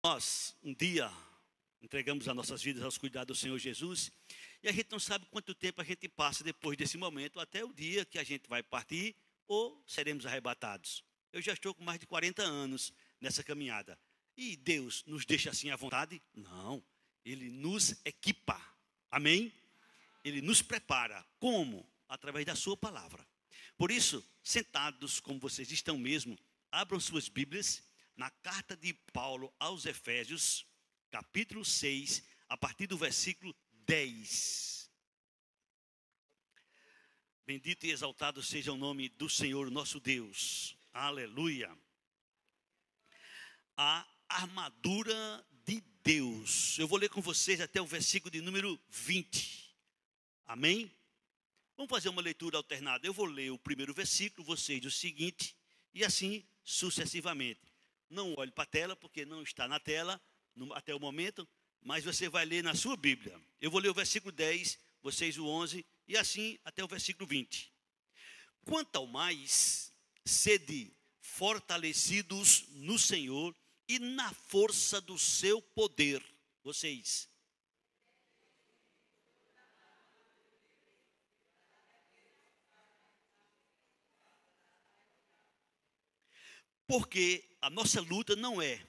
Nós, um dia, entregamos as nossas vidas aos cuidados do Senhor Jesus, e a gente não sabe quanto tempo a gente passa depois desse momento, até o dia que a gente vai partir ou seremos arrebatados. Eu já estou com mais de 40 anos nessa caminhada. E Deus nos deixa assim à vontade? Não. Ele nos equipa. Amém? Ele nos prepara. Como? Através da sua palavra. Por isso, sentados como vocês estão mesmo, abram suas Bíblias na carta de Paulo aos Efésios, capítulo 6, a partir do versículo 10. Bendito e exaltado seja o nome do Senhor nosso Deus. Aleluia. A armadura de Deus. Eu vou ler com vocês até o versículo de número 20. Amém? Vamos fazer uma leitura alternada. Eu vou ler o primeiro versículo, vocês o seguinte, e assim sucessivamente. Não olhe para a tela, porque não está na tela até o momento, mas você vai ler na sua Bíblia. Eu vou ler o versículo 10, vocês o 11, e assim até o versículo 20. Quanto ao mais, sede fortalecidos no Senhor e na força do seu poder. Vocês. Porque a nossa luta não é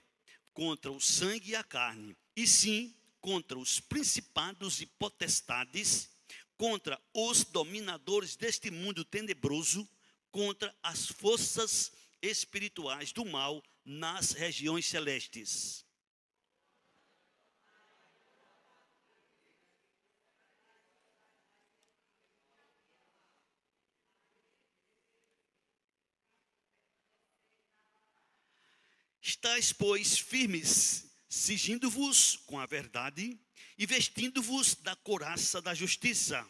contra o sangue e a carne, e sim contra os principados e potestades, contra os dominadores deste mundo tenebroso, contra as forças espirituais do mal nas regiões celestes. Estais, pois, firmes, cingindo-vos com a verdade e vestindo-vos da couraça da justiça.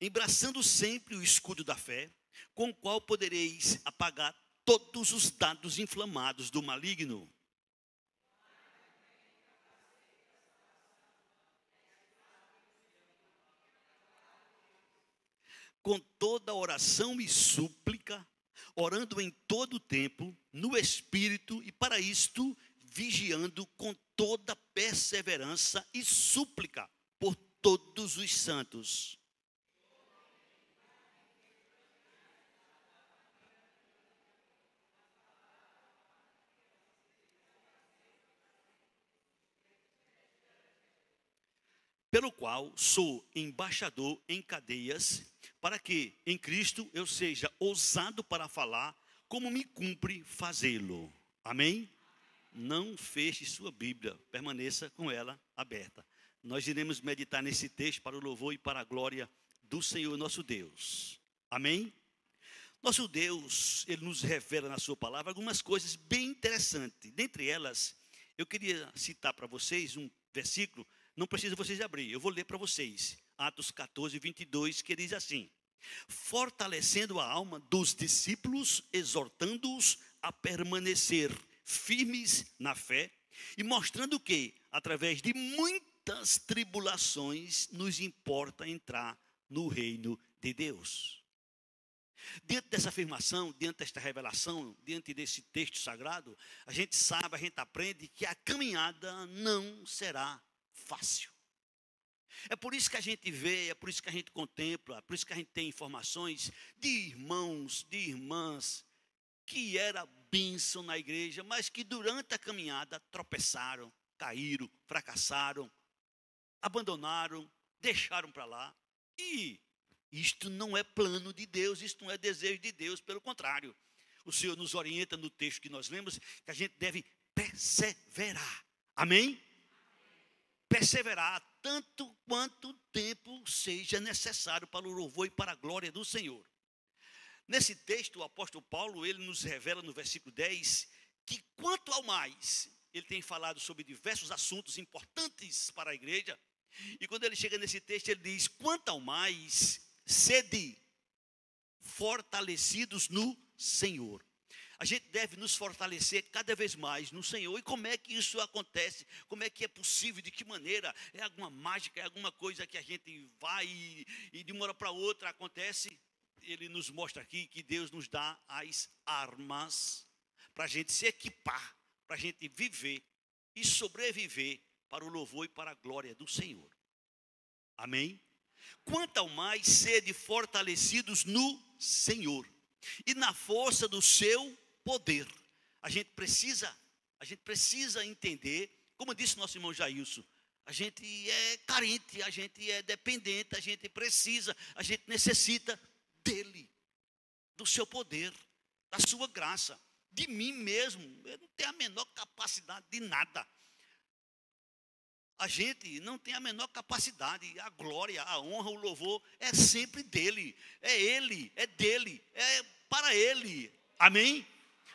Embraçando sempre o escudo da fé, com o qual podereis apagar todos os dardos inflamados do maligno. Com toda oração e súplica, orando em todo o tempo, no Espírito, e para isto, vigiando com toda perseverança e súplica por todos os santos. Pelo qual sou embaixador em cadeias, para que em Cristo eu seja ousado para falar, como me cumpre fazê-lo. Amém? Não feche sua Bíblia, permaneça com ela aberta. Nós iremos meditar nesse texto para o louvor e para a glória do Senhor nosso Deus. Amém? Nosso Deus, Ele nos revela na sua palavra algumas coisas bem interessantes. Dentre elas, eu queria citar para vocês um versículo. Não precisa vocês abrir, eu vou ler para vocês. Atos 14, 22, que diz assim: fortalecendo a alma dos discípulos, exortando-os a permanecer firmes na fé, e mostrando que, através de muitas tribulações, nos importa entrar no reino de Deus. Diante dessa afirmação, diante desta revelação, diante desse texto sagrado, a gente sabe, a gente aprende que a caminhada não será fácil. É por isso que a gente vê, é por isso que a gente contempla, é por isso que a gente tem informações de irmãos, de irmãs, que era bênção na igreja, mas que durante a caminhada tropeçaram, caíram, fracassaram, abandonaram, deixaram para lá. E isto não é plano de Deus, isto não é desejo de Deus, pelo contrário. O Senhor nos orienta no texto que nós lemos, que a gente deve perseverar. Amém? Perseverar tanto quanto tempo seja necessário para o louvor e para a glória do Senhor. Nesse texto, o apóstolo Paulo, ele nos revela no versículo 10, que quanto ao mais, ele tem falado sobre diversos assuntos importantes para a igreja, e quando ele chega nesse texto, ele diz: quanto ao mais, sede fortalecidos no Senhor. A gente deve nos fortalecer cada vez mais no Senhor. E como é que isso acontece? Como é que é possível? De que maneira? É alguma mágica? É alguma coisa que a gente vai e de uma hora para outra acontece? ele nos mostra aqui que Deus nos dá as armas para a gente se equipar, para a gente viver e sobreviver para o louvor e para a glória do Senhor. Amém? Quanto ao mais sede fortalecidos no Senhor e na força do seu poder. A gente precisa entender, como disse nosso irmão Jailson, a gente é carente, a gente é dependente, a gente precisa, a gente necessita dele, do seu poder, da sua graça, de mim mesmo. Eu não tenho a menor capacidade de nada. A gente não tem a menor capacidade. A glória, a honra, o louvor é sempre dele. É ele, é dele, é para ele. Amém?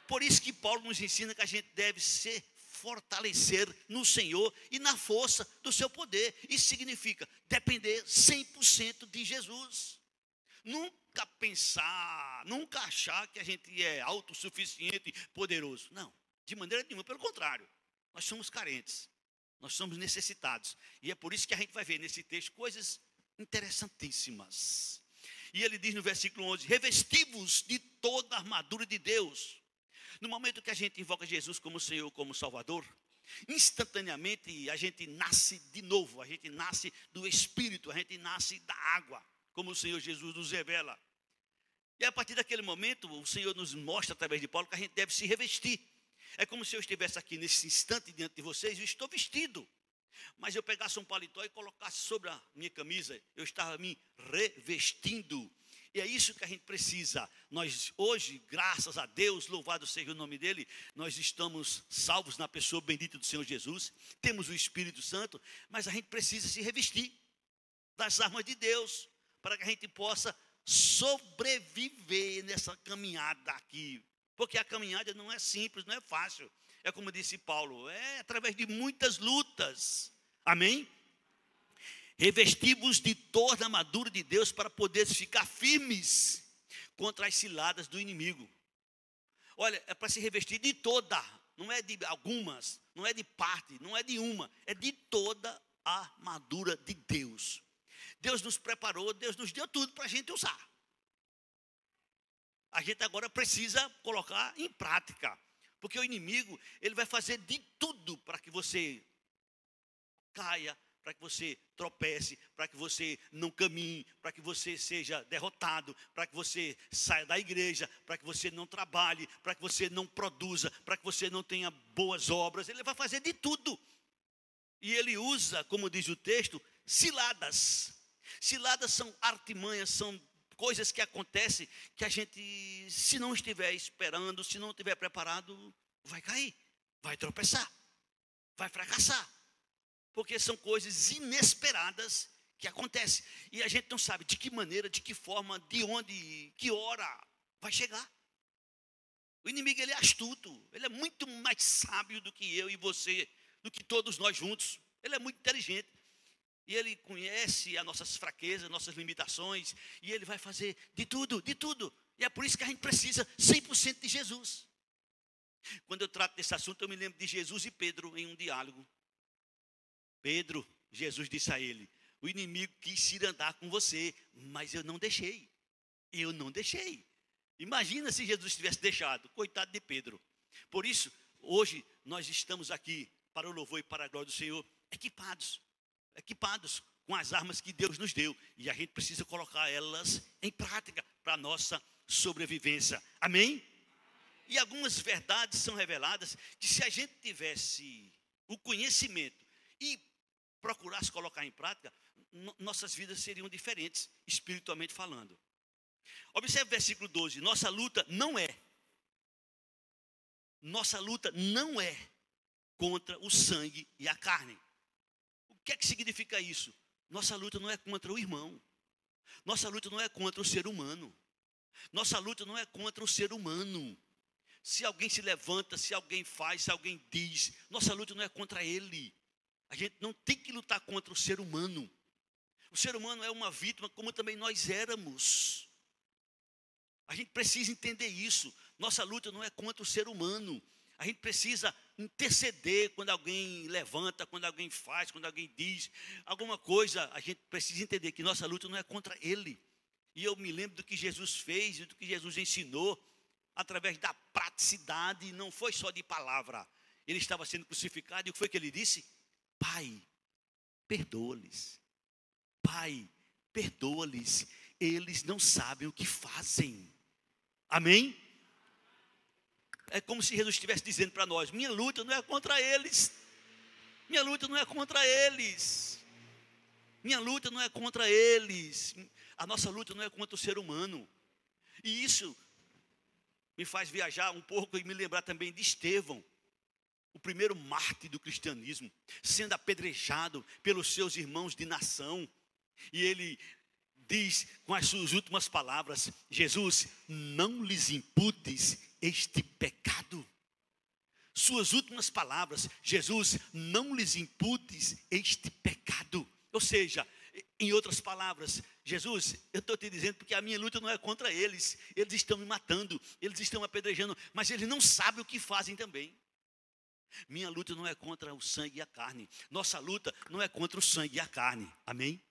Por isso que Paulo nos ensina que a gente deve se fortalecer no Senhor e na força do seu poder. Isso significa depender 100% de Jesus. Nunca pensar, nunca achar que a gente é autossuficiente, poderoso. Não, de maneira nenhuma, pelo contrário. Nós somos carentes. Nós somos necessitados. E é por isso que a gente vai ver nesse texto coisas interessantíssimas. E ele diz no versículo 11: revesti-vos de toda a armadura de Deus. No momento que a gente invoca Jesus como Senhor, como Salvador, instantaneamente a gente nasce de novo. A gente nasce do Espírito, a gente nasce da água, como o Senhor Jesus nos revela. E a partir daquele momento, o Senhor nos mostra através de Paulo que a gente deve se revestir. É como se eu estivesse aqui nesse instante diante de vocês, eu estou vestido. Mas eu pegasse um paletó e colocasse sobre a minha camisa, eu estava me revestindo. E é isso que a gente precisa. Nós hoje, graças a Deus, louvado seja o nome dele, nós estamos salvos na pessoa bendita do Senhor Jesus. Temos o Espírito Santo, mas a gente precisa se revestir das armas de Deus, para que a gente possa sobreviver nessa caminhada aqui. Porque a caminhada não é simples, não é fácil. É como disse Paulo, é através de muitas lutas. Amém? Revesti-vos de toda a armadura de Deus para poderes ficar firmes contra as ciladas do inimigo. Olha, é para se revestir de toda, não é de algumas, não é de parte, não é de uma, é de toda a armadura de Deus. Deus nos preparou, Deus nos deu tudo para a gente usar. A gente agora precisa colocar em prática, porque o inimigo, ele vai fazer de tudo para que você caia, para que você tropece, para que você não caminhe, para que você seja derrotado, para que você saia da igreja, para que você não trabalhe, para que você não produza, para que você não tenha boas obras. Ele vai fazer de tudo. E ele usa, como diz o texto, ciladas. Ciladas são artimanhas, são coisas que acontecem que a gente, se não estiver esperando, se não estiver preparado, vai cair, vai tropeçar, vai fracassar. Porque são coisas inesperadas que acontecem. E a gente não sabe de que maneira, de que forma, de onde, que hora vai chegar. O inimigo, ele é astuto, ele é muito mais sábio do que eu e você, do que todos nós juntos. Ele é muito inteligente. E ele conhece as nossas fraquezas, nossas limitações. E ele vai fazer de tudo, de tudo. E é por isso que a gente precisa 100% de Jesus. Quando eu trato desse assunto, eu me lembro de Jesus e Pedro em um diálogo. Pedro, Jesus disse a ele: o inimigo quis ir andar com você, mas eu não deixei. Eu não deixei. Imagina se Jesus tivesse deixado. Coitado de Pedro. Por isso, hoje nós estamos aqui para o louvor e para a glória do Senhor, equipados com as armas que Deus nos deu. E a gente precisa colocar elas em prática para a nossa sobrevivência. Amém? E algumas verdades são reveladas que, se a gente tivesse o conhecimento e procurasse colocar em prática, nossas vidas seriam diferentes, espiritualmente falando. Observe o versículo 12. Nossa luta não é contra o sangue e a carne. O que é que significa isso? Nossa luta não é contra o irmão. Nossa luta não é contra o ser humano. Nossa luta não é contra o ser humano. Se alguém se levanta, se alguém faz, se alguém diz, nossa luta não é contra ele. A gente não tem que lutar contra o ser humano. O ser humano é uma vítima, como também nós éramos. A gente precisa entender isso. Nossa luta não é contra o ser humano. A gente precisa interceder quando alguém levanta, quando alguém faz, quando alguém diz alguma coisa. A gente precisa entender que nossa luta não é contra ele. E eu me lembro do que Jesus fez, do que Jesus ensinou, através da praticidade, não foi só de palavra. Ele estava sendo crucificado, e o que foi que ele disse? Pai, perdoa-lhes. Pai, perdoa-lhes. Eles não sabem o que fazem. Amém? É como se Jesus estivesse dizendo para nós: minha luta não é contra eles. Minha luta não é contra eles. Minha luta não é contra eles. A nossa luta não é contra o ser humano. E isso me faz viajar um pouco e me lembrar também de Estevão, o primeiro mártir do cristianismo, sendo apedrejado pelos seus irmãos de nação. E ele diz com as suas últimas palavras: Jesus, não lhes imputes este pecado. Suas últimas palavras: Jesus, não lhes imputes este pecado. Ou seja, em outras palavras, Jesus, eu estou te dizendo porque a minha luta não é contra eles. Eles estão me matando, eles estão me apedrejando, mas eles não sabem o que fazem também. Minha luta não é contra o sangue e a carne. Nossa luta não é contra o sangue e a carne. Amém?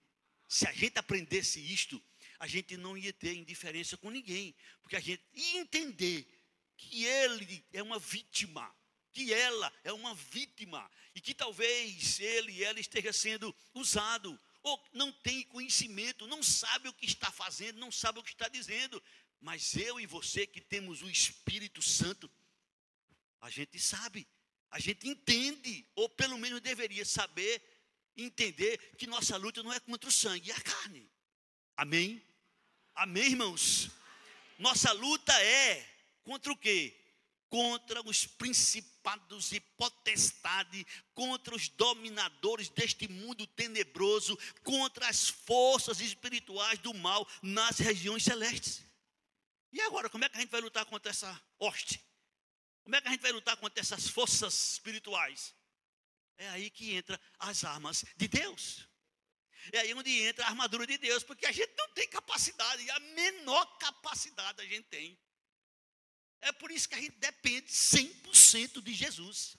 Se a gente aprendesse isto, a gente não ia ter indiferença com ninguém, porque a gente ia entender que ele é uma vítima, que ela é uma vítima, e que talvez ele e ela esteja sendo usado, ou não tem conhecimento, não sabe o que está fazendo, não sabe o que está dizendo. Mas eu e você que temos o Espírito Santo, a gente sabe, a gente entende, ou pelo menos deveria saber, entender que nossa luta não é contra o sangue e a carne. Amém? Amém, irmãos? Nossa luta é contra o quê? Contra os principados e potestades, contra os dominadores deste mundo tenebroso, contra as forças espirituais do mal nas regiões celestes. E agora, como é que a gente vai lutar contra essa hoste? Como é que a gente vai lutar contra essas forças espirituais? É aí que entra as armas de Deus. É aí onde entra a armadura de Deus, porque a gente não tem capacidade, e a menor capacidade a gente tem. É por isso que a gente depende 100% de Jesus.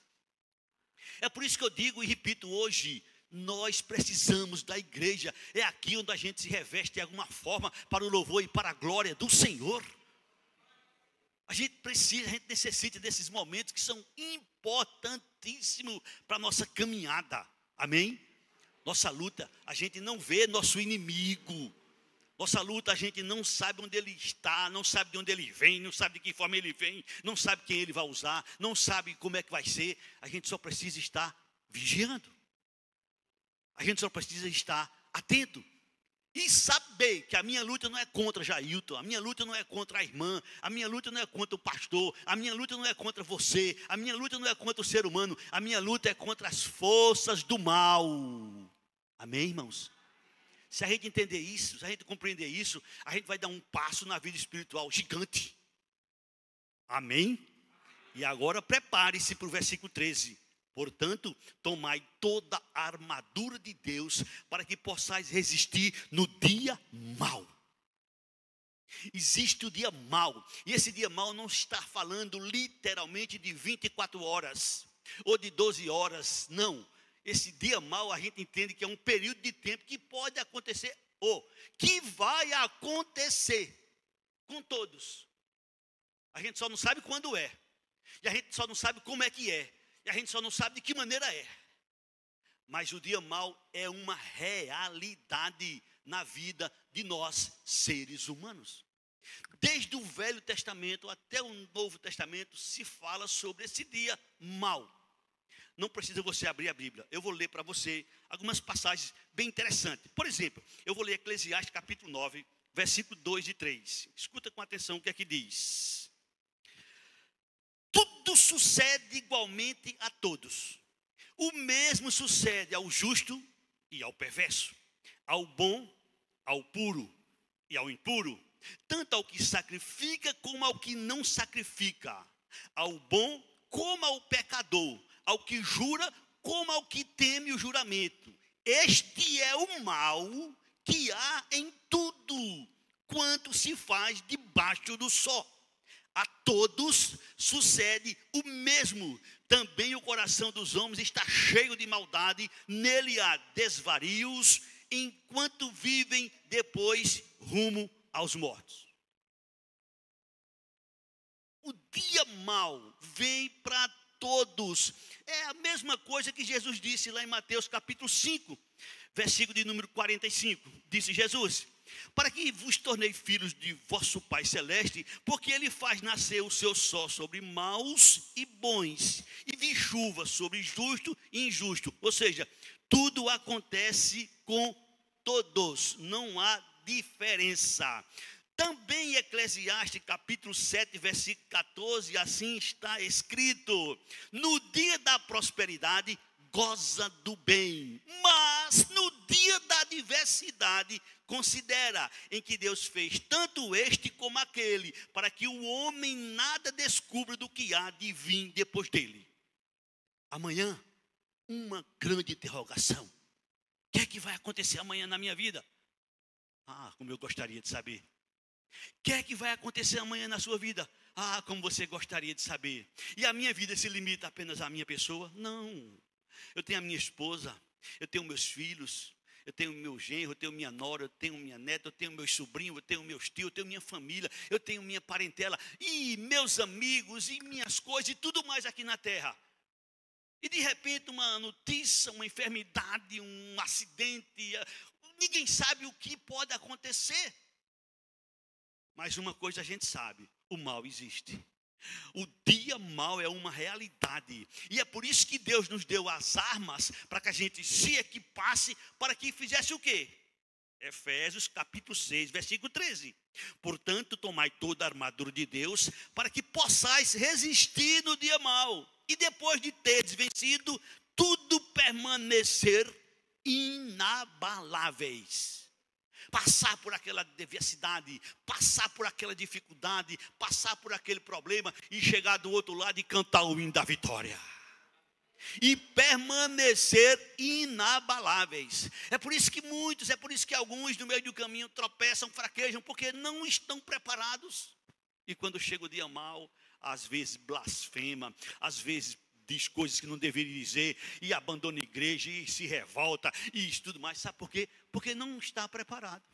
É por isso que eu digo e repito hoje, nós precisamos da igreja. É aqui onde a gente se reveste de alguma forma para o louvor e para a glória do Senhor. A gente necessita desses momentos que são importantíssimos para a nossa caminhada. Amém? Nossa luta, a gente não vê nosso inimigo. Nossa luta, a gente não sabe onde ele está, não sabe de onde ele vem, não sabe de que forma ele vem, não sabe quem ele vai usar, não sabe como é que vai ser. A gente só precisa estar vigiando. A gente só precisa estar atento. E saber que a minha luta não é contra Jailton, a minha luta não é contra a irmã, a minha luta não é contra o pastor, a minha luta não é contra você, a minha luta não é contra o ser humano, a minha luta é contra as forças do mal. Amém, irmãos? Se a gente entender isso, se a gente compreender isso, a gente vai dar um passo na vida espiritual gigante. Amém? E agora prepare-se para o versículo 13. Portanto, tomai toda a armadura de Deus, para que possais resistir no dia mau. Existe o dia mau, e esse dia mau não está falando literalmente de 24 horas, ou de 12 horas, não. Esse dia mau a gente entende que é um período de tempo que pode acontecer, ou que vai acontecer com todos. A gente só não sabe quando é, e a gente só não sabe como é que é, e a gente só não sabe de que maneira é. Mas o dia mau é uma realidade na vida de nós, seres humanos. Desde o Velho Testamento até o Novo Testamento se fala sobre esse dia mau. Não precisa você abrir a Bíblia. Eu vou ler para você algumas passagens bem interessantes. Por exemplo, eu vou ler Eclesiastes capítulo 9, versículo 2 e 3. Escuta com atenção o que é que diz. Tudo sucede igualmente a todos. O mesmo sucede ao justo e ao perverso, ao bom, ao puro e ao impuro, tanto ao que sacrifica como ao que não sacrifica, ao bom como ao pecador, ao que jura como ao que teme o juramento. Este é o mal que há em tudo quanto se faz debaixo do sol. A todos sucede o mesmo. Também o coração dos homens está cheio de maldade, nele há desvarios, enquanto vivem depois rumo aos mortos. O dia mau vem para todos. É a mesma coisa que Jesus disse lá em Mateus capítulo 5, versículo de número 45. Disse Jesus: para que vos tornei filhos de vosso Pai Celeste, porque Ele faz nascer o seu sol sobre maus e bons, e vi chuva sobre justo e injusto. Ou seja, tudo acontece com todos, não há diferença. Também em Eclesiastes capítulo 7, versículo 14, assim está escrito: no dia da prosperidade, goza do bem, mas no dia da adversidade, considera em que Deus fez tanto este como aquele, para que o homem nada descubra do que há de vir depois dele. Amanhã, uma grande interrogação: o que é que vai acontecer amanhã na minha vida? Ah, como eu gostaria de saber. O que é que vai acontecer amanhã na sua vida? Ah, como você gostaria de saber. E a minha vida se limita apenas à minha pessoa? Não. Eu tenho a minha esposa, eu tenho meus filhos, eu tenho meu genro, eu tenho minha nora, eu tenho minha neta, eu tenho meus sobrinhos, eu tenho meus tios, eu tenho minha família, eu tenho minha parentela, e meus amigos, e minhas coisas, e tudo mais aqui na terra. E de repente uma notícia, uma enfermidade, um acidente, ninguém sabe o que pode acontecer. Mas uma coisa a gente sabe: o mal existe. O dia mau é uma realidade. E é por isso que Deus nos deu as armas para que a gente se equipasse, para que fizesse o quê? Efésios capítulo 6, versículo 13. Portanto, tomai toda a armadura de Deus, para que possais resistir no dia mau. E depois de teres vencido, tudo permanecer inabaláveis. Passar por aquela adversidade, passar por aquela dificuldade, passar por aquele problema e chegar do outro lado e cantar o hino da vitória. E permanecer inabaláveis. É por isso que muitos, é por isso que alguns no meio do caminho tropeçam, fraquejam, porque não estão preparados. E quando chega o dia mau, às vezes blasfema, às vezes diz coisas que não deveria dizer, e abandona a igreja, e se revolta, e isso tudo mais. Sabe por quê? Porque não está preparado.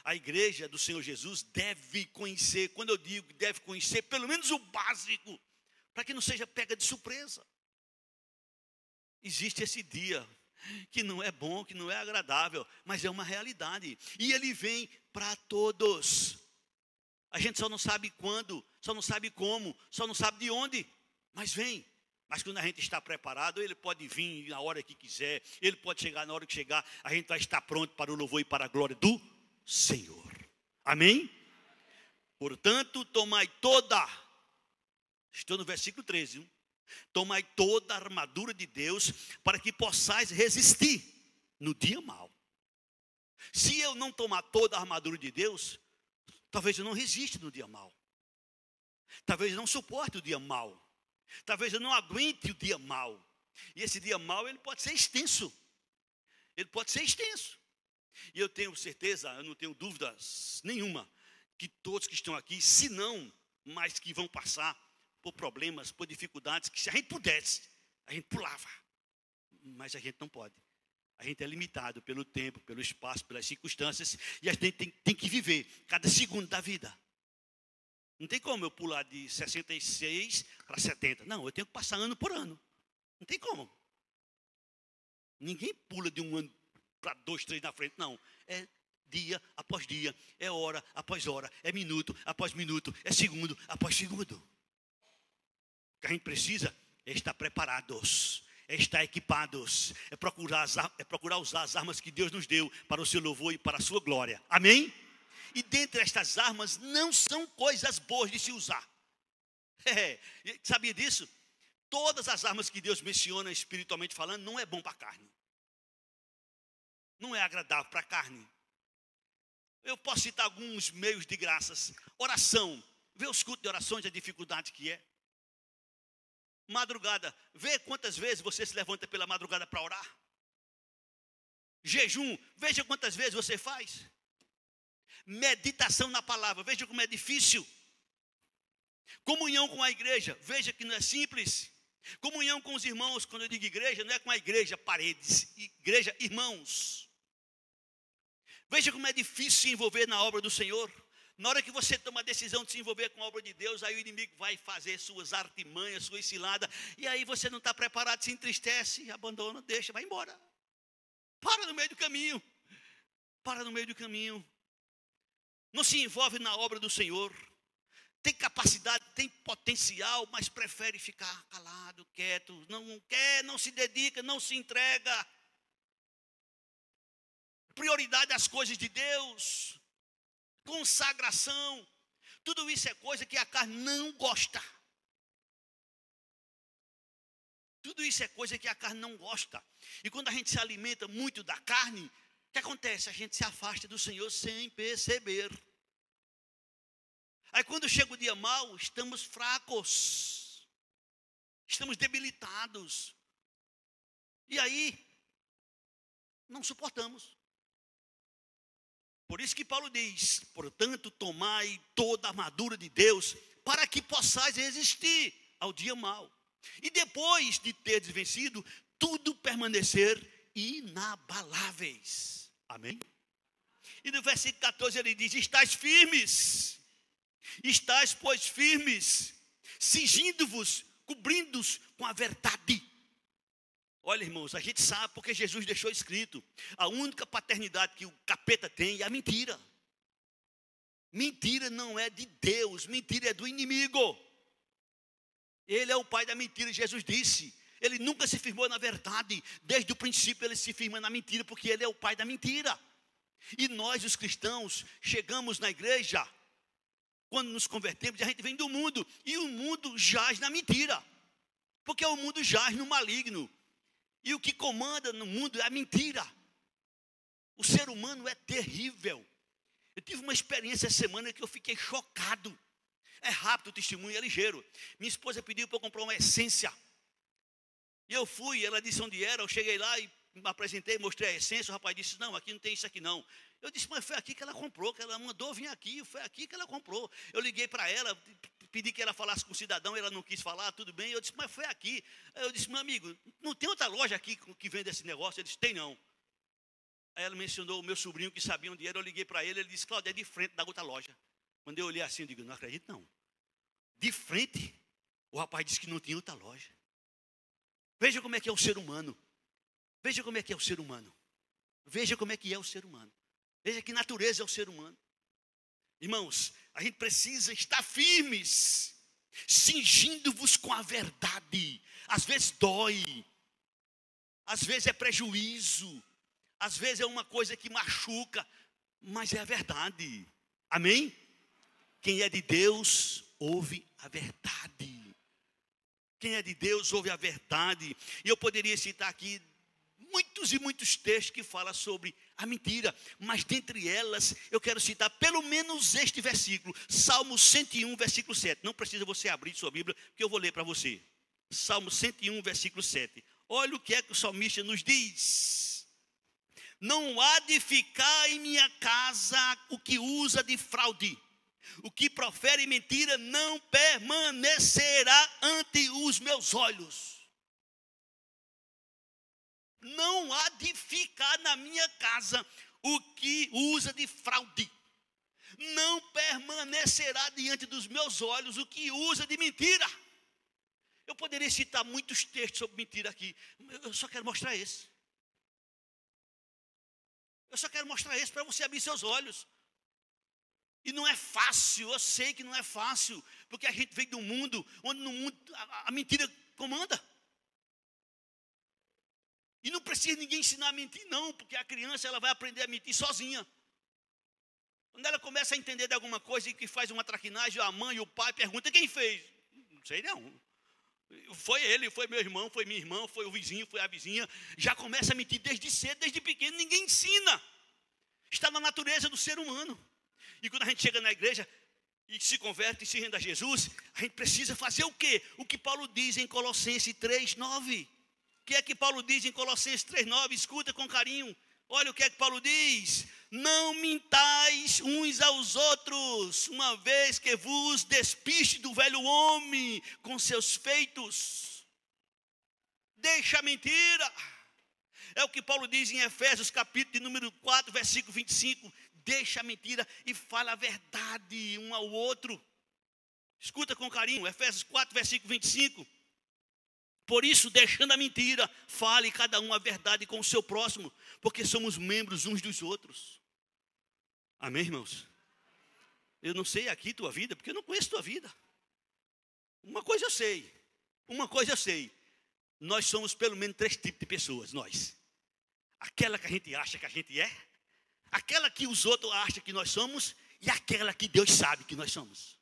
A igreja do Senhor Jesus deve conhecer, quando eu digo que deve conhecer, pelo menos o básico, para que não seja pega de surpresa. Existe esse dia, que não é bom, que não é agradável, mas é uma realidade, e ele vem para todos. A gente só não sabe quando, só não sabe como, só não sabe de onde, mas vem. Mas quando a gente está preparado, ele pode vir na hora que quiser, ele pode chegar na hora que chegar, a gente vai estar pronto para o louvor e para a glória do Senhor. Amém? Portanto, tomai toda, estou no versículo 13, tomai toda a armadura de Deus, para que possais resistir no dia mau. Se eu não tomar toda a armadura de Deus, talvez eu não resista no dia mau. Talvez eu não suporte o dia mau. Talvez eu não aguente o dia mau. E esse dia mau, ele pode ser extenso. Ele pode ser extenso. E eu tenho certeza, eu não tenho dúvidas nenhuma, que todos que estão aqui, se não, mas que vão passar por problemas, por dificuldades, que se a gente pudesse, a gente pulava. Mas a gente não pode. A gente é limitado pelo tempo, pelo espaço, pelas circunstâncias, e a gente tem que viver cada segundo da vida. Não tem como eu pular de 66 para 70. Não, eu tenho que passar ano por ano. Não tem como. Ninguém pula de um ano para 2, 3 na frente. Não, é dia após dia, é hora após hora, é minuto após minuto, é segundo após segundo. O que a gente precisa é estar preparados, é estar equipados, é procurar usar as armas que Deus nos deu para o seu louvor e para a sua glória. Amém? E dentre estas armas não são coisas boas de se usar. Sabia disso? Todas as armas que Deus menciona espiritualmente falando, não é bom para a carne. Não é agradável para a carne. Eu posso citar alguns meios de graças. Oração. Vê os cultos de orações, a dificuldade que é. Madrugada. Vê quantas vezes você se levanta pela madrugada para orar. Jejum. Veja quantas vezes você faz. Meditação na palavra, veja como é difícil. Comunhão com a igreja, veja que não é simples. Comunhão com os irmãos, quando eu digo igreja, não é com a igreja, paredes, igreja, irmãos. Veja como é difícil se envolver na obra do Senhor. Na hora que você toma a decisão de se envolver com a obra de Deus, aí o inimigo vai fazer suas artimanhas, sua cilada, e aí você não está preparado, se entristece, abandona, deixa, vai embora. Para no meio do caminho. Para no meio do caminho. Não se envolve na obra do Senhor. Tem capacidade, tem potencial, mas prefere ficar calado, quieto, não quer, não se dedica, não se entrega. Prioridade às coisas de Deus. Consagração, tudo isso é coisa que a carne não gosta. Tudo isso é coisa que a carne não gosta. E quando a gente se alimenta muito da carne, o que acontece? A gente se afasta do Senhor sem perceber. Aí quando chega o dia mau, estamos fracos. Estamos debilitados. E aí, não suportamos. Por isso que Paulo diz, portanto, tomai toda a armadura de Deus, para que possais resistir ao dia mau. E depois de teres vencido, tudo permanecer inabaláveis. Amém? E no versículo 14 ele diz, estáis firmes, pois, firmes, cingindo-vos, cobrindo-os com a verdade. Olha, irmãos, a gente sabe porque Jesus deixou escrito, a única paternidade que o capeta tem é a mentira. Mentira não é de Deus, mentira é do inimigo. Ele é o pai da mentira, Jesus disse. Ele nunca se firmou na verdade, desde o princípio ele se firma na mentira, porque ele é o pai da mentira. E nós, os cristãos, chegamos na igreja, quando nos convertemos, a gente vem do mundo, e o mundo jaz na mentira, porque o mundo jaz no maligno. E o que comanda no mundo é a mentira. O ser humano é terrível. Eu tive uma experiência essa semana que eu fiquei chocado. É rápido o testemunho, é ligeiro. Minha esposa pediu para eu comprar uma essência. E eu fui, ela disse onde era, eu cheguei lá e me apresentei, mostrei a essência. O rapaz disse, não, aqui não tem isso aqui não. Eu disse, mas foi aqui que ela comprou, que ela mandou vir aqui, foi aqui que ela comprou. Eu liguei para ela, pedi que ela falasse com o cidadão, ela não quis falar, tudo bem. Eu disse, mas foi aqui. Eu disse, meu amigo, não tem outra loja aqui que vende esse negócio? Ele disse, tem não. Aí ela mencionou o meu sobrinho que sabia onde era, eu liguei para ele, ele disse, Cláudio, é de frente da outra loja. Quando eu olhei assim, eu digo, não acredito não. De frente, o rapaz disse que não tinha outra loja. Veja como é que é o ser humano. Veja como é que é o ser humano. Veja como é que é o ser humano. Veja que natureza é o ser humano. Irmãos, a gente precisa estar firmes, cingindo-vos com a verdade. Às vezes dói, às vezes é prejuízo, às vezes é uma coisa que machuca, mas é a verdade. Amém? Quem é de Deus, ouve a verdade. Quem é de Deus, ouve a verdade. E eu poderia citar aqui muitos e muitos textos que falam sobre a mentira, mas dentre elas eu quero citar pelo menos este versículo, Salmo 101, versículo 7. Não precisa você abrir sua Bíblia, porque eu vou ler para você. Salmo 101, versículo 7. Olha o que é que o salmista nos diz. Não há de ficar em minha casa o que usa de fraude. O que profere mentira não permanecerá ante os meus olhos. Não há de ficar na minha casa o que usa de fraude. Não permanecerá diante dos meus olhos o que usa de mentira. Eu poderia citar muitos textos sobre mentira aqui. Eu só quero mostrar esse. Eu só quero mostrar esse para você abrir seus olhos. E não é fácil, eu sei que não é fácil, porque a gente veio de um mundo onde no mundo a mentira comanda. E não precisa ninguém ensinar a mentir não, porque a criança ela vai aprender a mentir sozinha. Quando ela começa a entender de alguma coisa e que faz uma traquinagem, a mãe e o pai perguntam, quem fez? Não sei não. Foi ele, foi meu irmão, foi minha irmã, foi o vizinho, foi a vizinha. Já começa a mentir desde cedo, desde pequeno, ninguém ensina. Está na natureza do ser humano. E quando a gente chega na igreja e se converte e se rende a Jesus, a gente precisa fazer o quê? O que Paulo diz em Colossenses 3:9. O que é que Paulo diz em Colossenses 3:9? Escuta com carinho. Olha o que é que Paulo diz. Não mintais uns aos outros, uma vez que vos despiste do velho homem com seus feitos. Deixa a mentira. É o que Paulo diz em Efésios, capítulo de número 4, versículo 25. Deixa a mentira e fala a verdade um ao outro. Escuta com carinho, Efésios 4, versículo 25. Por isso, deixando a mentira, fale cada um a verdade com o seu próximo, porque somos membros uns dos outros. Amém, irmãos? Eu não sei aqui tua vida, porque eu não conheço tua vida. Uma coisa eu sei. Nós somos pelo menos 3 tipos de pessoas, nós. Aquela que a gente acha que a gente é, aquela que os outros acham que nós somos, e aquela que Deus sabe que nós somos.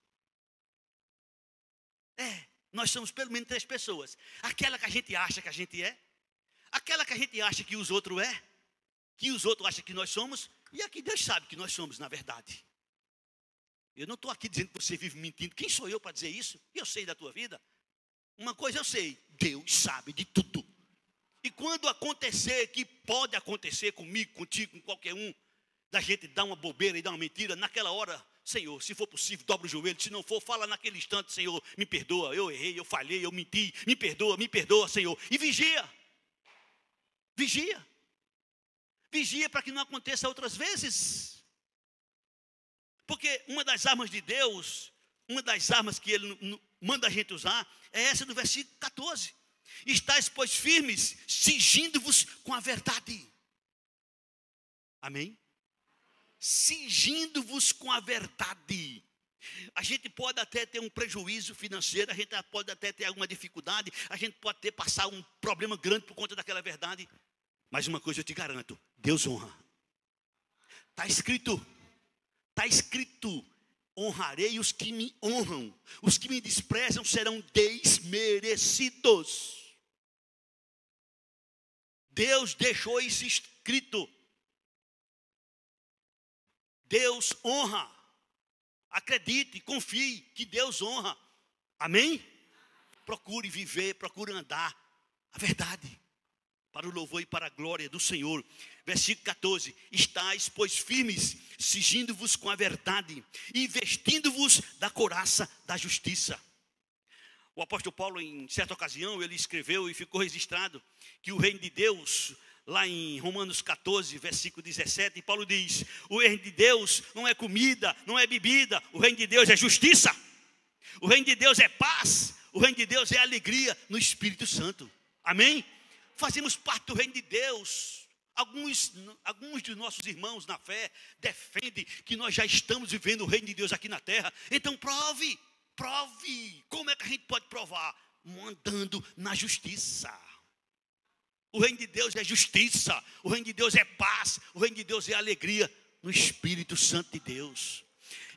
Nós somos pelo menos 3 pessoas. Aquela que a gente acha que a gente é, aquela que a gente acha que os outros é, que os outros acham que nós somos, e a que Deus sabe que nós somos, na verdade. Eu não estou aqui dizendo que você vive mentindo. Quem sou eu para dizer isso? Eu sei da tua vida. Uma coisa eu sei, Deus sabe de tudo. E quando acontecer, que pode acontecer comigo, contigo, com qualquer um, da gente dar uma bobeira e dar uma mentira, naquela hora, Senhor, se for possível, dobra o joelho. Se não for, fala naquele instante, Senhor, me perdoa, eu errei, eu falhei, eu menti, me perdoa, Senhor. E vigia. Vigia para que não aconteça outras vezes. Porque uma das armas de Deus, uma das armas que Ele manda a gente usar, é essa do versículo 14. Estais, pois, firmes, cingindo-vos com a verdade. Amém? Cingindo-vos com a verdade. A gente pode até ter um prejuízo financeiro, a gente pode até ter alguma dificuldade, a gente pode ter passar um problema grande por conta daquela verdade. Mas uma coisa eu te garanto, Deus honra. Está escrito, honrarei os que me honram, os que me desprezam serão desmerecidos. Deus deixou isso escrito. Deus honra. Acredite, confie que Deus honra. Amém? Procure viver, procure andar a verdade, para o louvor e para a glória do Senhor. Versículo 14. Estais, pois, firmes, cingindo-vos com a verdade e vestindo-vos da couraça da justiça. O apóstolo Paulo, em certa ocasião, ele escreveu e ficou registrado que o reino de Deus, lá em Romanos 14, versículo 17, Paulo diz: o reino de Deus não é comida, não é bebida, o reino de Deus é justiça, o reino de Deus é paz, o reino de Deus é alegria no Espírito Santo. Amém? Fazemos parte do reino de Deus. Alguns dos nossos irmãos na fé defendem que nós já estamos vivendo o reino de Deus aqui na terra. Então prove. Como é que a gente pode provar? Andando na justiça. O reino de Deus é justiça, o reino de Deus é paz, o reino de Deus é alegria no Espírito Santo de Deus.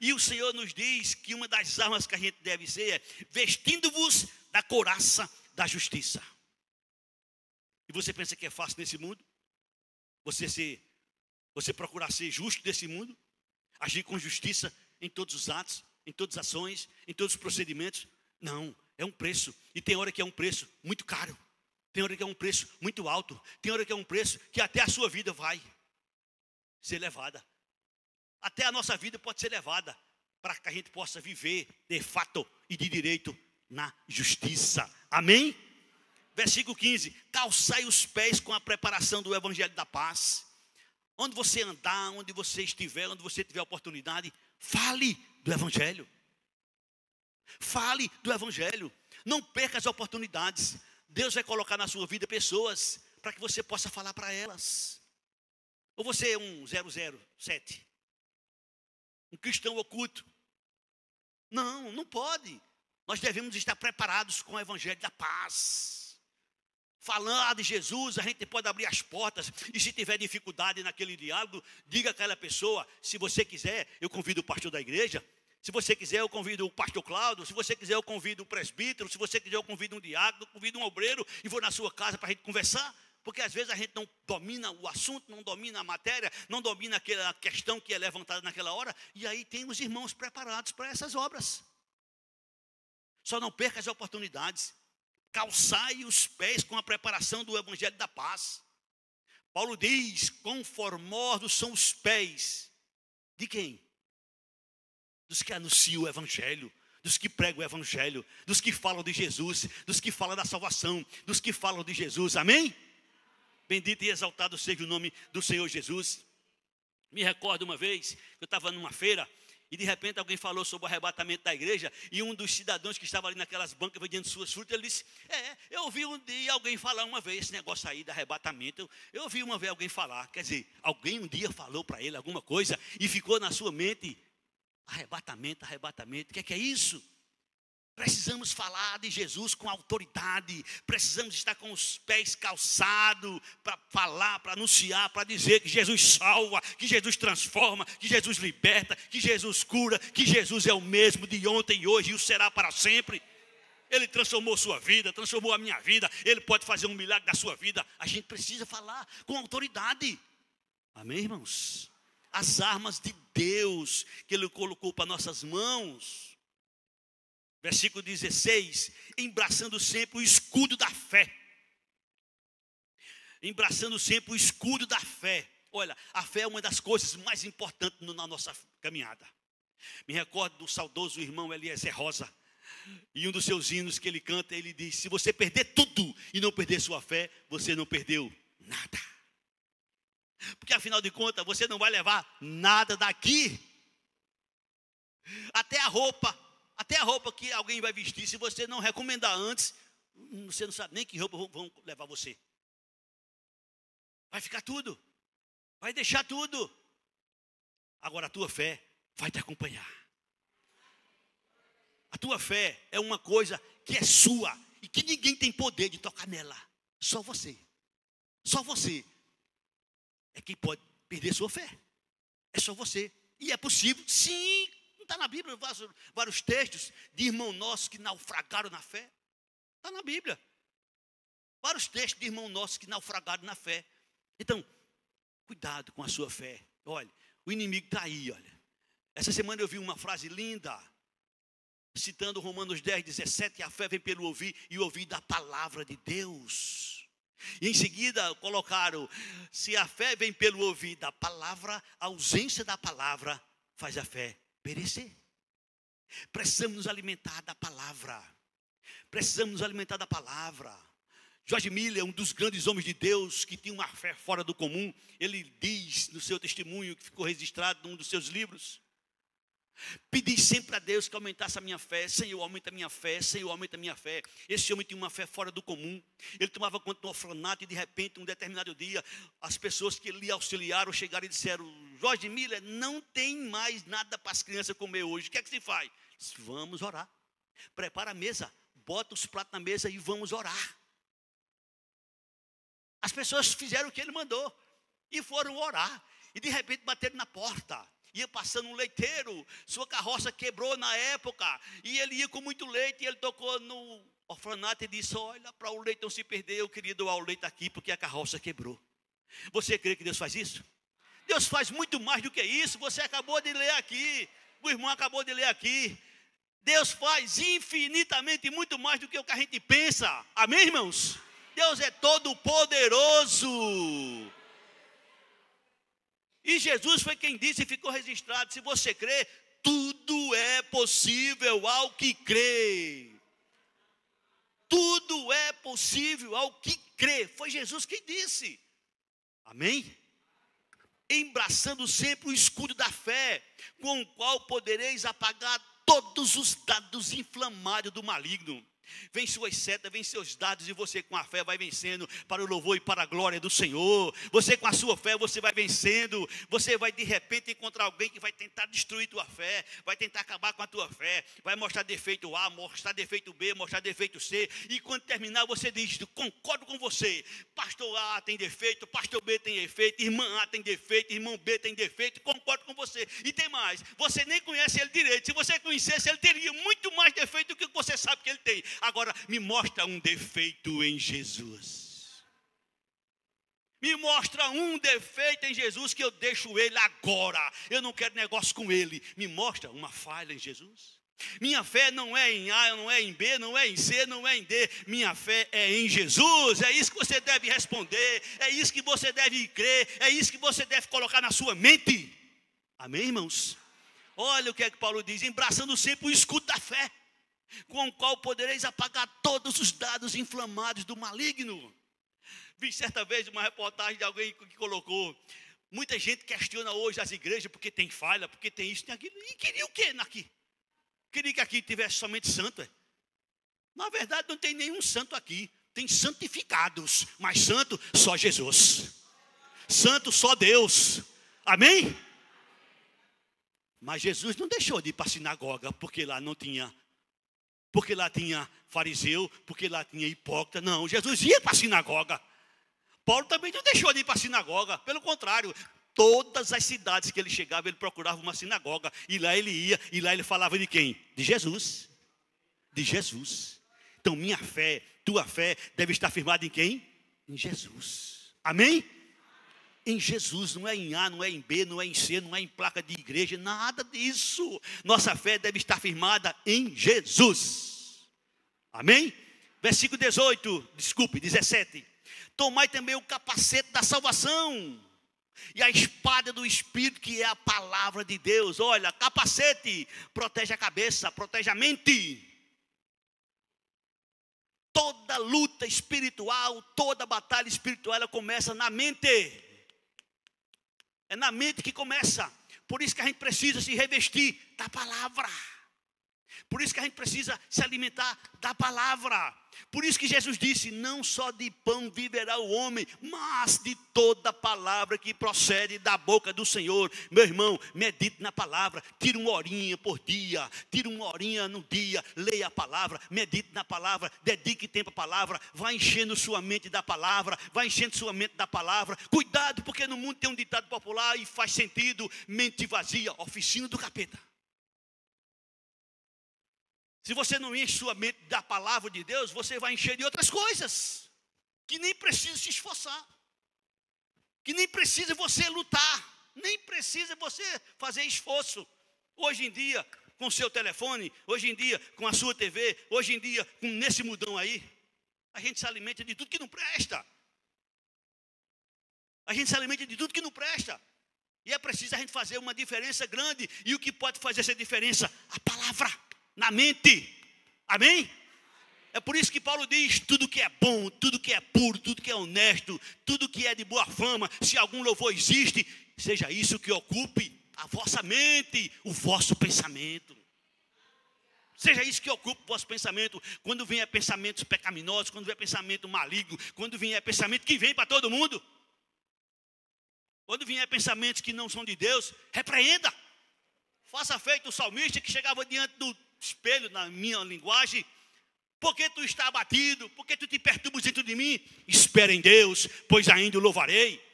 E o Senhor nos diz que uma das armas que a gente deve ser é vestindo-vos da couraça da justiça. E você pensa que é fácil nesse mundo? Você procurar ser justo nesse mundo? Agir com justiça em todos os atos, em todas as ações, em todos os procedimentos? Não, é um preço. E tem hora que é um preço muito caro. Tem hora que é um preço muito alto. Tem hora que é um preço que até a sua vida vai ser levada. Até a nossa vida pode ser levada para que a gente possa viver de fato e de direito na justiça. Amém? Versículo 15. Calçai os pés com a preparação do evangelho da paz. Onde você andar, onde você estiver, onde você tiver oportunidade, fale do evangelho. Fale do evangelho. Não perca as oportunidades. Deus vai colocar na sua vida pessoas para que você possa falar para elas. Ou você é um 007? Um cristão oculto? Não pode. Nós devemos estar preparados com o evangelho da paz. Falar de Jesus, a gente pode abrir as portas. E se tiver dificuldade naquele diálogo, diga àquela pessoa: se você quiser, eu convido o pastor da igreja. Se você quiser, eu convido o pastor Cláudio. Se você quiser, eu convido o presbítero. Se você quiser, eu convido um diácono, eu convido um obreiro e vou na sua casa para a gente conversar. Porque às vezes a gente não domina o assunto, não domina a matéria, não domina aquela questão que é levantada naquela hora. E aí tem os irmãos preparados para essas obras. Só não perca as oportunidades. Calçai os pés com a preparação do evangelho da paz. Paulo diz: quão formosos são os pés. De quem? Dos que anunciam o evangelho, dos que pregam o evangelho, dos que falam de Jesus, dos que falam da salvação, dos que falam de Jesus. Amém? Bendito e exaltado seja o nome do Senhor Jesus. Me recordo uma vez, eu estava numa feira, e de repente alguém falou sobre o arrebatamento da igreja, e um dos cidadãos que estava ali naquelas bancas vendendo suas frutas, ele disse, eu ouvi um dia alguém falar uma vez, esse negócio aí do arrebatamento, eu ouvi uma vez alguém falar, quer dizer, alguém um dia falou para ele alguma coisa, e ficou na sua mente, arrebatamento, o que é isso? Precisamos falar de Jesus com autoridade, precisamos estar com os pés calçados para falar, para anunciar, para dizer que Jesus salva, que Jesus transforma, que Jesus liberta, que Jesus cura, que Jesus é o mesmo de ontem e hoje e o será para sempre. Ele transformou sua vida, transformou a minha vida, Ele pode fazer um milagre na sua vida. A gente precisa falar com autoridade. Amém, irmãos? As armas de Deus que Ele colocou para nossas mãos. Versículo 16, embraçando sempre o escudo da fé. Embraçando sempre o escudo da fé. Olha, a fé é uma das coisas mais importantes na nossa caminhada. Me recordo do saudoso irmão Eliezer Rosa. E um dos seus hinos que ele canta, ele diz, se você perder tudo e não perder sua fé, você não perdeu nada. Porque afinal de contas, você não vai levar nada daqui. Até a roupa que alguém vai vestir, se você não recomendar antes, você não sabe nem que roupa vão levar você. Vai ficar tudo, vai deixar tudo. Agora a tua fé vai te acompanhar. A tua fé é uma coisa que é sua e que ninguém tem poder de tocar nela. Só você. Só você é quem pode perder sua fé. É só você. E é possível, sim. Está na Bíblia vários textos de irmãos nossos que naufragaram na fé. Está na Bíblia. Vários textos de irmãos nossos que naufragaram na fé. Então, cuidado com a sua fé. Olha, o inimigo está aí, olha. Essa semana eu vi uma frase linda, citando Romanos 10, 17, a fé vem pelo ouvir e ouvir da palavra de Deus. E em seguida colocaram, se a fé vem pelo ouvir da palavra, a ausência da palavra faz a fé perecer. Precisamos nos alimentar da palavra. Precisamos nos alimentar da palavra. George Miller, um dos grandes homens de Deus, que tinha uma fé fora do comum, ele diz no seu testemunho, que ficou registrado num dos seus livros, pedi sempre a Deus que aumentasse a minha fé. Senhor, aumenta a minha fé. Senhor, aumenta a minha fé. Esse homem tinha uma fé fora do comum. Ele tomava conta do orfanato e de repente, um determinado dia, as pessoas que lhe auxiliaram chegaram e disseram, George Miller, não tem mais nada para as crianças comer hoje. O que é que se faz? Vamos orar. Prepara a mesa, bota os pratos na mesa e vamos orar. As pessoas fizeram o que ele mandou e foram orar. E de repente bateram na porta. Ia passando um leiteiro, sua carroça quebrou na época, e ele ia com muito leite, e ele tocou no orfanato e disse, olha, para o leite não se perder, eu queria doar o leite aqui, porque a carroça quebrou. Você crê que Deus faz isso? Deus faz muito mais do que isso. Você acabou de ler aqui, o irmão acabou de ler aqui. Deus faz infinitamente muito mais do que o que a gente pensa. Amém, irmãos? Deus é todo poderoso. E Jesus foi quem disse e ficou registrado, se você crê, tudo é possível ao que crê. Tudo é possível ao que crê. Foi Jesus quem disse. Amém? Embraçando sempre o escudo da fé, com o qual podereis apagar todos os dados inflamados do maligno. Vem suas setas, vem seus dados e você com a fé vai vencendo para o louvor e para a glória do Senhor. Você com a sua fé, você vai vencendo. Você vai de repente encontrar alguém que vai tentar destruir tua fé, vai tentar acabar com a tua fé, vai mostrar defeito A, mostrar defeito B, mostrar defeito C. E quando terminar você diz, concordo com você, pastor A tem defeito, pastor B tem defeito, irmã A tem defeito, irmão B tem defeito, concordo com você. E tem mais, você nem conhece ele direito. Se você conhecesse, ele teria muito mais defeito do que você sabe que ele tem. Agora, me mostra um defeito em Jesus. Me mostra um defeito em Jesus que eu deixo ele agora. Eu não quero negócio com ele. Me mostra uma falha em Jesus. Minha fé não é em A, não é em B, não é em C, não é em D. Minha fé é em Jesus. É isso que você deve responder. É isso que você deve crer. É isso que você deve colocar na sua mente. Amém, irmãos? Olha o que é que Paulo diz. Embraçando sempre o escudo da fé, com o qual podereis apagar todos os dados inflamados do maligno. Vi certa vez uma reportagem de alguém que colocou: muita gente questiona hoje as igrejas porque tem falha, porque tem isso, tem aquilo. E queria o quê aqui? Queria que aqui tivesse somente santo. Na verdade, não tem nenhum santo aqui. Tem santificados, mas santo só Jesus. Santo só Deus. Amém? Mas Jesus não deixou de ir para a sinagoga porque lá não tinha, porque lá tinha fariseu, porque lá tinha hipócrita. Não, Jesus ia para a sinagoga. Paulo também não deixou de ir para a sinagoga. Pelo contrário, todas as cidades que ele chegava, ele procurava uma sinagoga. E lá ele ia, e lá ele falava de quem? De Jesus. De Jesus. Então minha fé, tua fé deve estar firmada em quem? Em Jesus. Amém? Em Jesus, não é em A, não é em B, não é em C, não é em placa de igreja, nada disso. Nossa fé deve estar firmada em Jesus. Amém? Versículo 17. Tomai também o capacete da salvação e a espada do Espírito, que é a palavra de Deus. Olha, capacete protege a cabeça, protege a mente. Toda luta espiritual, toda batalha espiritual, ela começa na mente. É na mente que começa. Por isso que a gente precisa se revestir da palavra. Por isso que a gente precisa se alimentar da palavra. Por isso que Jesus disse: não só de pão viverá o homem, mas de toda palavra que procede da boca do Senhor. Meu irmão, medite na palavra. Tira uma horinha por dia. Tira uma horinha no dia. Leia a palavra. Medite na palavra. Dedique tempo à palavra. Vai enchendo sua mente da palavra. Vai enchendo sua mente da palavra. Cuidado, porque no mundo tem um ditado popular e faz sentido: mente vazia, oficina do capeta. Se você não enche sua mente da palavra de Deus, você vai encher de outras coisas, que nem precisa se esforçar, que nem precisa você lutar, nem precisa você fazer esforço. Hoje em dia, com o seu telefone, hoje em dia, com a sua TV, hoje em dia, nesse mundão aí, a gente se alimenta de tudo que não presta. A gente se alimenta de tudo que não presta. E é preciso a gente fazer uma diferença grande. E o que pode fazer essa diferença? A palavra. Na mente. Amém? É por isso que Paulo diz: tudo que é bom, tudo que é puro, tudo que é honesto, tudo que é de boa fama, se algum louvor existe, seja isso que ocupe a vossa mente, o vosso pensamento. Seja isso que ocupe o vosso pensamento. Quando vier pensamentos pecaminosos, quando vier pensamento maligno, quando vier pensamento que vem para todo mundo, quando vier pensamentos que não são de Deus, repreenda. Faça feito o salmista que chegava diante do espelho, na minha linguagem: porque tu está abatido, porque tu te perturbas dentro de mim? Espera em Deus, pois ainda o louvarei.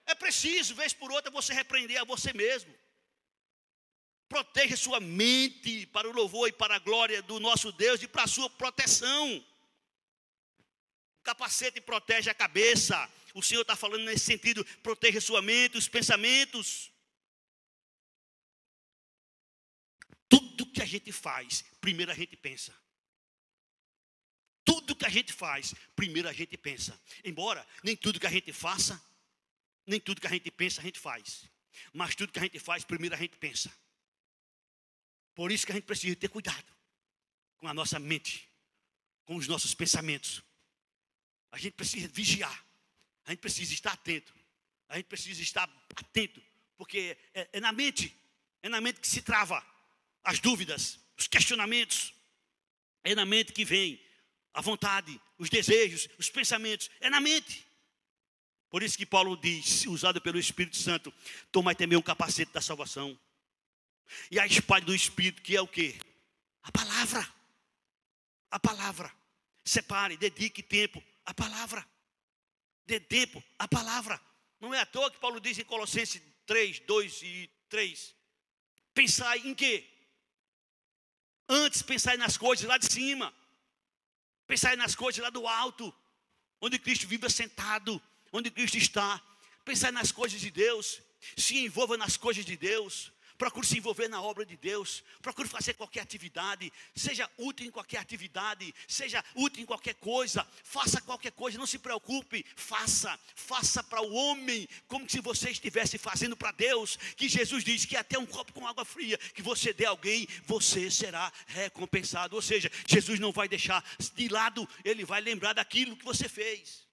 É preciso, vez por outra, você repreender a você mesmo. Proteja sua mente para o louvor e para a glória do nosso Deus e para a sua proteção. O capacete protege a cabeça. O Senhor está falando nesse sentido: proteja sua mente, os pensamentos. Tudo que a gente faz, primeiro a gente pensa. Tudo que a gente faz, primeiro a gente pensa. Embora nem tudo que a gente faça, nem tudo que a gente pensa, a gente faz. Mas tudo que a gente faz, primeiro a gente pensa. Por isso que a gente precisa ter cuidado com a nossa mente, com os nossos pensamentos. A gente precisa vigiar. A gente precisa estar atento. A gente precisa estar atento. Porque é na mente que se trava as dúvidas, os questionamentos. É na mente que vem a vontade, os desejos, os pensamentos. É na mente. Por isso que Paulo diz, usado pelo Espírito Santo: tomai também um capacete da salvação. E a espada do Espírito, que é o quê? A palavra. A palavra. Separe, dedique tempo à palavra. Dê tempo à palavra. Não é à toa que Paulo diz em Colossenses 3, 2 e 3. Pensai em quê? Antes pensai nas coisas lá de cima. Pensai nas coisas lá do alto, onde Cristo vive assentado, onde Cristo está. Pensai nas coisas de Deus. Se envolva nas coisas de Deus. Procure se envolver na obra de Deus. Procure fazer qualquer atividade. Seja útil em qualquer atividade. Seja útil em qualquer coisa. Faça qualquer coisa, não se preocupe. Faça para o homem como se você estivesse fazendo para Deus. Que Jesus diz que até um copo com água fria que você dê a alguém, você será recompensado. Ou seja, Jesus não vai deixar de lado. Ele vai lembrar daquilo que você fez.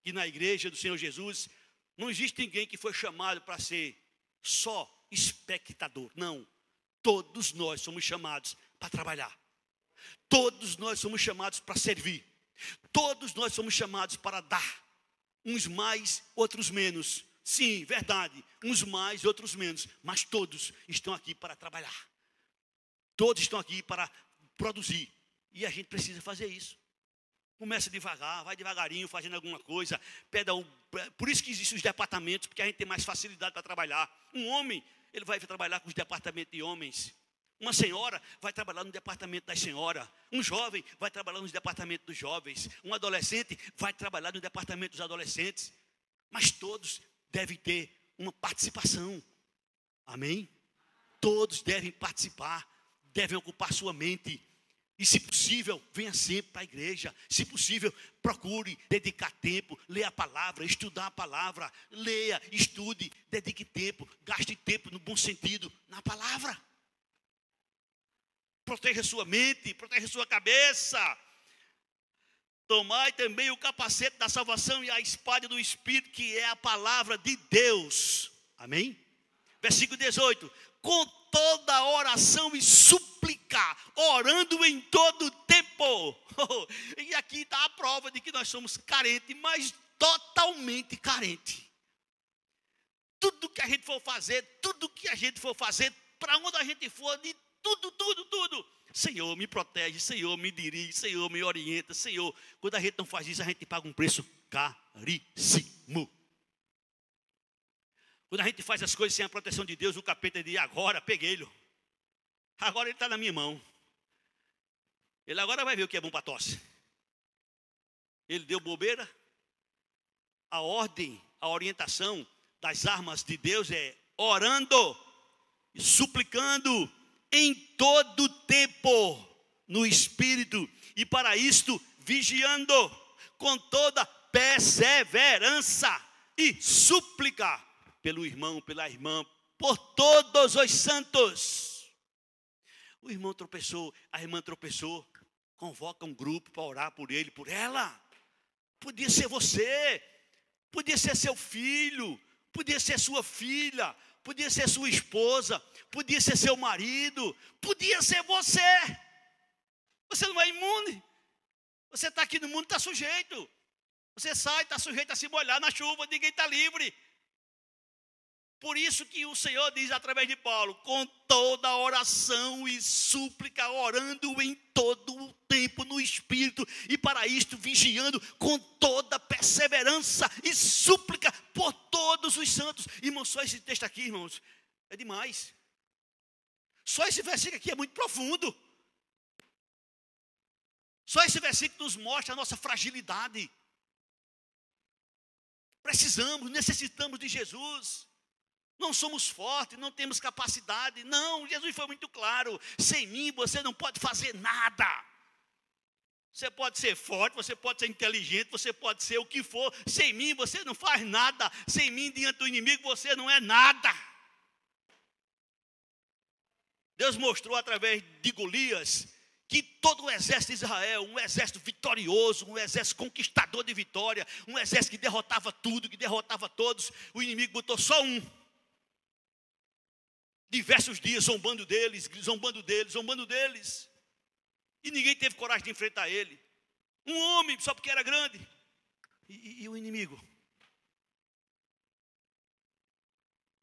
que na igreja do Senhor Jesus não existe ninguém que foi chamado para ser só espectador. Não, todos nós somos chamados para trabalhar. Todos nós somos chamados para servir. Todos nós somos chamados para dar. Uns mais, outros menos. Sim, verdade. Uns mais, outros menos. Mas todos estão aqui para trabalhar. Todos estão aqui para produzir. E a gente precisa fazer isso. Começa devagar, vai devagarinho, fazendo alguma coisa. Por isso que existem os departamentos, porque a gente tem mais facilidade para trabalhar. Um homem, ele vai trabalhar com os departamentos de homens. Uma senhora vai trabalhar no departamento das senhoras. Um jovem vai trabalhar no departamento dos jovens. Um adolescente vai trabalhar no departamento dos adolescentes. Mas todos devem ter uma participação. Amém? Todos devem participar, devem ocupar sua mente. E se possível, venha sempre para a igreja. Se possível, procure dedicar tempo, ler a palavra, estudar a palavra. Leia, estude, dedique tempo, gaste tempo no bom sentido, na palavra. Proteja sua mente, proteja sua cabeça. Tomai também o capacete da salvação e a espada do Espírito, que é a palavra de Deus. Amém? Versículo 18. Com toda oração e súplica, orando em todo tempo. E aqui está a prova de que nós somos carentes, mas totalmente carentes. Tudo que a gente for fazer, para onde a gente for, de tudo. Senhor, me protege, Senhor, me dirige, Senhor, me orienta, Senhor. Quando a gente não faz isso, a gente paga um preço caríssimo. Quando a gente faz as coisas sem a proteção de Deus, o capeta diz, agora peguei-lo. Agora ele está na minha mão. Ele agora vai ver o que é bom para tosse. Ele deu bobeira. A ordem, a orientação das armas de Deus é orando e suplicando em todo tempo no Espírito, e para isto vigiando com toda perseverança e súplica pelo irmão, pela irmã, por todos os santos. O irmão tropeçou, a irmã tropeçou, convoca um grupo para orar por ele, por ela. Podia ser você, podia ser seu filho, podia ser sua filha, podia ser sua esposa, podia ser seu marido, podia ser você. Você não é imune. Você está aqui no mundo, está sujeito. Você sai, está sujeito a se molhar na chuva, ninguém está livre. Por isso que o Senhor diz através de Paulo, com toda oração e súplica, orando em todo o tempo no Espírito, e para isto vigiando com toda perseverança e súplica por todos os santos. Irmãos, só esse texto aqui, irmãos, é demais. Só esse versículo aqui é muito profundo. Só esse versículo nos mostra a nossa fragilidade. Necessitamos de Jesus. Não somos fortes, não temos capacidade. Não, Jesus foi muito claro. Sem mim você não pode fazer nada. Você pode ser forte, você pode ser inteligente, você pode ser o que for. Sem mim você não faz nada. Sem mim diante do inimigo você não é nada. Deus mostrou através de Golias que todo o exército de Israel, um exército vitorioso, um exército conquistador de vitória, um exército que derrotava tudo, que derrotava todos, o inimigo botou só um. Diversos dias zombando deles. E ninguém teve coragem de enfrentar ele. Um homem, só porque era grande. E o inimigo?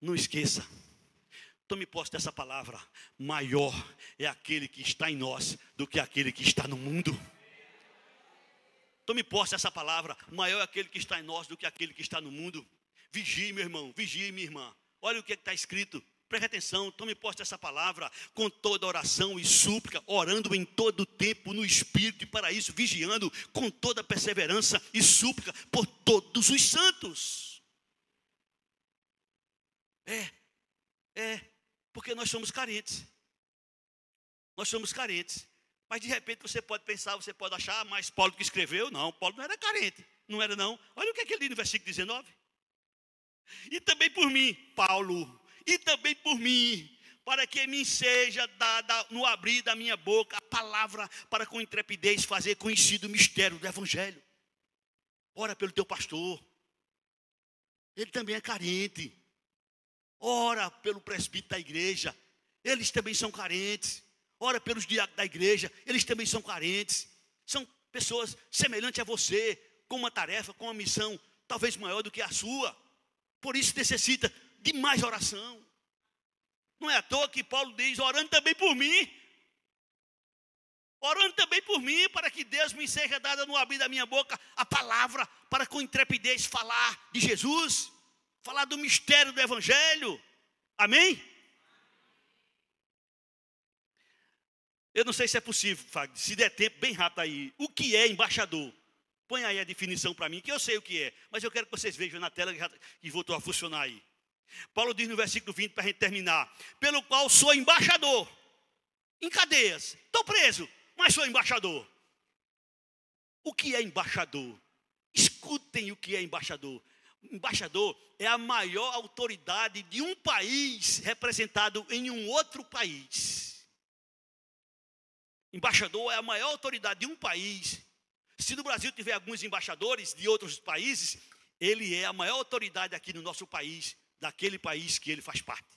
Não esqueça. Tome posse dessa palavra. Maior é aquele que está em nós do que aquele que está no mundo. Tome posse dessa palavra. Maior é aquele que está em nós do que aquele que está no mundo. Vigie, meu irmão. Vigie, minha irmã. Olha o que está escrito. Preste atenção, tome posse dessa palavra, com toda oração e súplica, orando em todo tempo no Espírito, e para isso vigiando com toda perseverança e súplica por todos os santos. Porque nós somos carentes. Nós somos carentes. Mas de repente você pode pensar, você pode achar, mas Paulo que escreveu, não, Paulo não era carente. Não era não. Olha o que ele diz no versículo 19. E também por mim, Paulo, e também por mim, para que me seja dada no abrir da minha boca a palavra, para com intrepidez fazer conhecido o mistério do Evangelho. Ora pelo teu pastor. Ele também é carente. Ora pelo presbítero da igreja. Eles também são carentes. Ora pelos diáconos da igreja. Eles também são carentes. São pessoas semelhantes a você, com uma tarefa, com uma missão, talvez maior do que a sua. Por isso necessita de mais oração. Não é à toa que Paulo diz, orando também por mim. Orando também por mim, para que Deus me seja dada no abrir da minha boca a palavra, para com intrepidez falar de Jesus, falar do mistério do Evangelho. Amém? Eu não sei se é possível, Fagner, se der tempo, bem rápido aí. O que é embaixador? Põe aí a definição para mim, que eu sei o que é, mas eu quero que vocês vejam na tela que voltou a funcionar aí. Paulo diz no versículo 20, para a gente terminar: pelo qual sou embaixador, em cadeias, estou preso, mas sou embaixador. O que é embaixador? Escutem o que é embaixador. Embaixador é a maior autoridade de um país representado em um outro país. Embaixador é a maior autoridade de um país. Se no Brasil tiver alguns embaixadores de outros países, ele é a maior autoridade aqui no nosso país, daquele país que ele faz parte.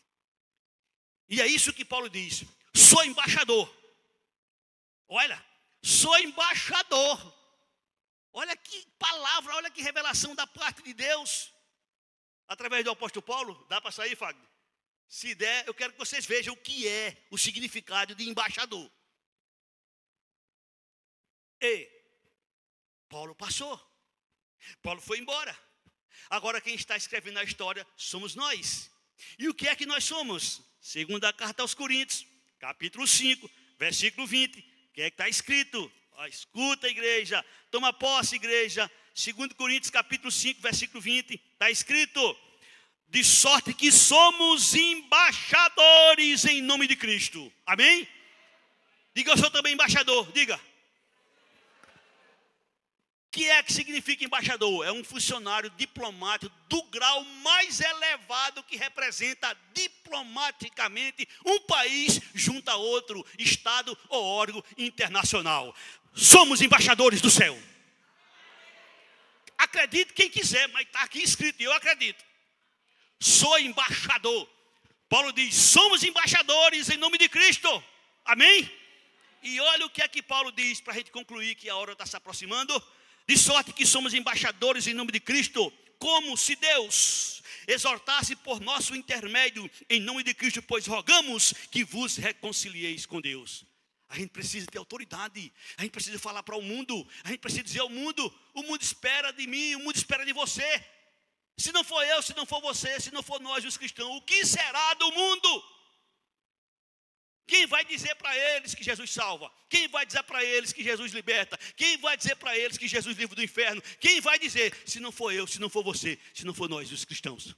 E é isso que Paulo diz: sou embaixador. Olha, sou embaixador. Olha que palavra, olha que revelação da parte de Deus. Através do apóstolo Paulo, dá para sair, Fagner? Se der, eu quero que vocês vejam o que é o significado de embaixador. E Paulo passou. Paulo foi embora. Agora quem está escrevendo a história somos nós. E o que é que nós somos? Segundo a carta aos Coríntios, capítulo 5, versículo 20. O que é que está escrito? Escuta, igreja. Toma posse, igreja. 2 Coríntios, capítulo 5, versículo 20. Está escrito: de sorte que somos embaixadores em nome de Cristo. Amém? Diga, eu sou também embaixador. Diga. O que é que significa embaixador? É um funcionário diplomático do grau mais elevado, que representa diplomaticamente um país junto a outro estado ou órgão internacional. Somos embaixadores do céu. Acredite quem quiser, mas está aqui escrito e eu acredito. Sou embaixador. Paulo diz, somos embaixadores em nome de Cristo. Amém? E olha o que é que Paulo diz, para a gente concluir que a hora está se aproximando. De sorte que somos embaixadores em nome de Cristo, como se Deus exortasse por nosso intermédio em nome de Cristo, pois rogamos que vos reconcilieis com Deus. A gente precisa ter autoridade, a gente precisa falar para o mundo, a gente precisa dizer ao mundo: o mundo espera de mim, o mundo espera de você. Se não for eu, se não for você, se não for nós os cristãos, o que será do mundo? Quem vai dizer para eles que Jesus salva? Quem vai dizer para eles que Jesus liberta? Quem vai dizer para eles que Jesus livra do inferno? Quem vai dizer, se não for eu, se não for você, se não for nós, os cristãos?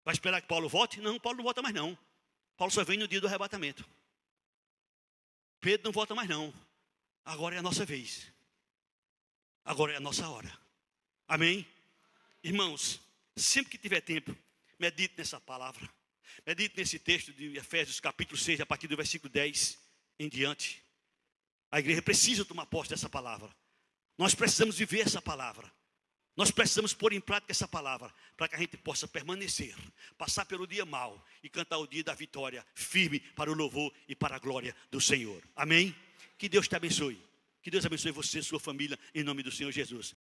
Vai esperar que Paulo volte? Não, Paulo não volta mais não. Paulo só vem no dia do arrebatamento. Pedro não volta mais não. Agora é a nossa vez. Agora é a nossa hora. Amém? Irmãos, sempre que tiver tempo, medite nessa palavra. Medite nesse texto de Efésios capítulo 6, a partir do versículo 10 em diante. A igreja precisa tomar posse dessa palavra. Nós precisamos viver essa palavra. Nós precisamos pôr em prática essa palavra, para que a gente possa permanecer, passar pelo dia mau e cantar o dia da vitória, firme para o louvor e para a glória do Senhor. Amém? Que Deus te abençoe. Que Deus abençoe você e sua família, em nome do Senhor Jesus.